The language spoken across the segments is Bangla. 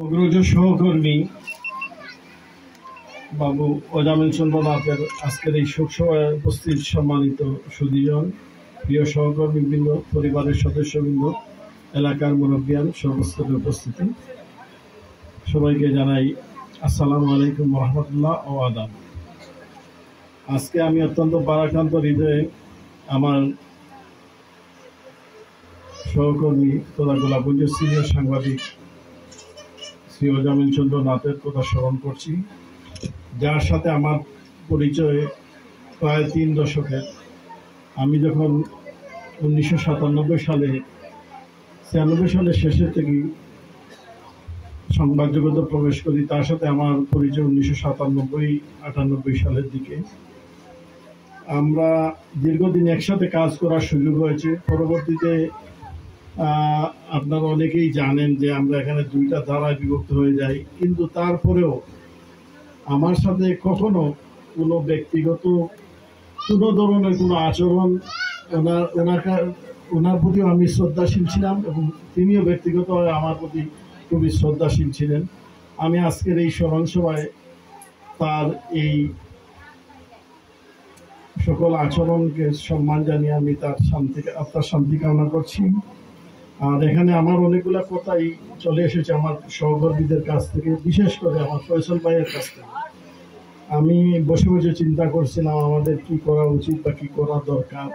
অগ্রজ সহকর্মী বাবু অজামিল চন্দ্র নাথের আজকের এই শোকসভায় উপস্থিত সম্মানিত সুধীজন, প্রিয় সহকর্মীবৃন্দ, পরিবারের সদস্যবৃন্দ, এলাকার মুরব্বিয়ান, সর্বস্তরের উপস্থিতি, সবাইকে জানাই আসসালামু আলাইকুম রহমতুল্লাহ ও আদাব। আজকে আমি অত্যন্ত ভারাক্রান্ত হৃদয়ে আমার সহকর্মী তথা গোলাপগঞ্জের সিনিয়র সাংবাদিক শ্রী অজামিল চন্দ্র নাথের কথা স্মরণ করছি, যার সাথে আমার পরিচয় প্রায় 3 দশকের। আমি যখন 1997 সালে 96 সালের শেষের থেকে সংবাদ জগতে প্রবেশ করি, তার সাথে আমার পরিচয় 1997-98 সালের দিকে। আমরা দীর্ঘদিন একসাথে কাজ করার সুযোগ হয়েছে। পরবর্তীতে আপনারা অনেকেই জানেন যে আমরা এখানে 2টা ধারায় বিভক্ত হয়ে যাই, কিন্তু তারপরেও আমার সাথে কখনো কোনো ব্যক্তিগত কোনো ধরনের কোনো আচরণ ওনার প্রতিও আমি শ্রদ্ধাশীল ছিলাম এবং তিনিও ব্যক্তিগতভাবে আমার প্রতি খুবই শ্রদ্ধাশীল ছিলেন। আমি আজকের এই স্মরণ সভায় তার এই সকল আচরণকে সম্মান জানিয়ে আমি তার আত্মার শান্তি কামনা করছি। আর এখানে আমার অনেকগুলো কথাই চলে এসেছে আমার সহকর্মীদের কাছ থেকে, বিশেষ করে আমার ফয়সল ভাইয়ের কাছ থেকে। আমি বসে বসে চিন্তা করছিলাম আমাদের কি করা উচিত বা কি করা দরকার।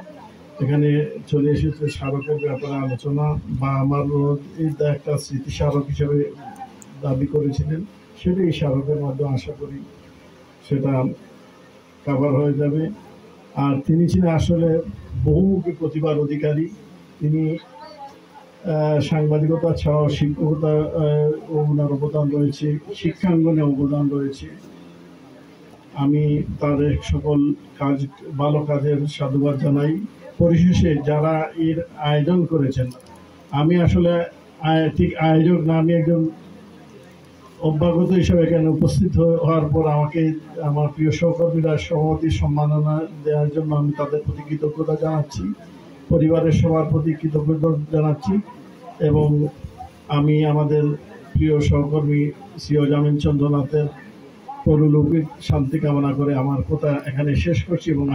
এখানে চলে এসেছে স্মারকের ব্যাপারে আলোচনা, বা আমার একটা স্মৃতি স্মারক হিসেবে দাবি করেছিলেন, সেটাই স্মারকের মাধ্যমে আশা করি সেটা কভার হয়ে যাবে। আর তিনি ছিলেন আসলে বহুমুখী প্রতিভার অধিকারী। তিনি সাংবাদিকতা ছাড়াও শিক্ষকতা ওনার অবদান রয়েছে, শিক্ষাঙ্গনে অবদান রয়েছে। আমি তাদের সকল ভালো কাজের সাধুবাদ জানাই। পরিশেষে যারা এর আয়োজন করেছেন, আমি আসলে ঠিক আয়োজক না, আমি একজন অভ্যাগত হিসেবে এখানে উপস্থিত হওয়ার পর আমাকে আমার প্রিয় সহকর্মীরা সভাপতির সম্মাননা দেওয়ার জন্য আমি তাদের প্রতি কৃতজ্ঞতা জানাচ্ছি, পরিবারের সবার প্রতি কৃতজ্ঞতা জানাচ্ছি। এবং আমি আমাদের প্রিয় সহকর্মী শ্রী অজামিল চন্দ্র নাথের পরলৌকিক শান্তি কামনা করে আমার কথা এখানে শেষ করছি এবং